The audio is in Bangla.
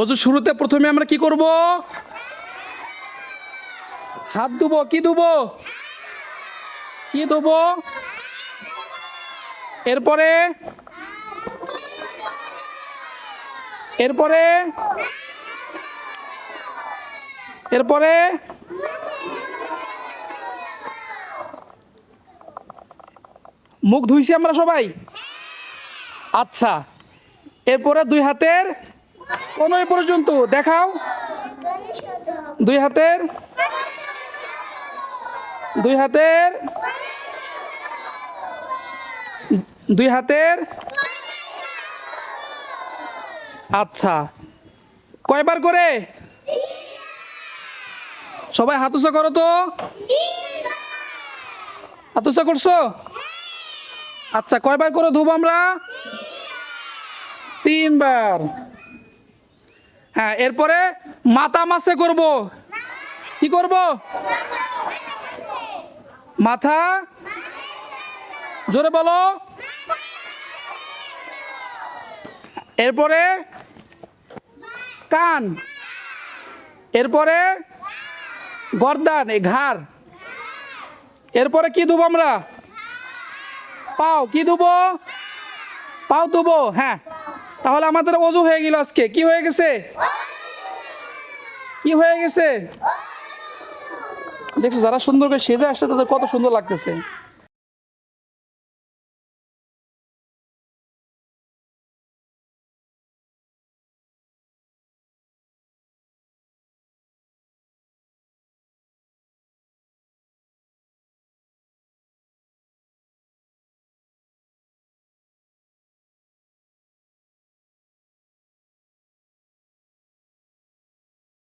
অজু শুরুতে প্রথমে আমরা কি করব? হাত ধুবো। কি ধুবো? কি ধুবো? এরপরে এরপরে এরপরে মুখ ধুইছি আমরা সবাই। আচ্ছা, এরপরে দুই হাতের কোন পর্যন্ত দেখাও। দুই হাতের দুই হাতের দুই হাতের আচ্ছা, কয়বার করে? সবাই হাত উঁচা করো তো। হাত উঁচা করছো? আচ্ছা, কয়বার করে ধুবো আমরা? 3 বার। হ্যাঁ, এরপরে মাথা মাসে করব। কি করব? মাথা, জোরে বলো। এরপরে কান, এরপরে গর্দান, এই ঘাড়। এরপরে কি ধুবো আমরা? পাও। কি ধুবো? পাও ধুবো। হ্যাঁ, তাহলে আমাদের অজু হয়ে গেল আজকে। কি হয়ে গেছে? কি হয়ে গেছে? দেখছো, যারা সুন্দর করে সেজে আসছে তাদের কত সুন্দর লাগতেছে।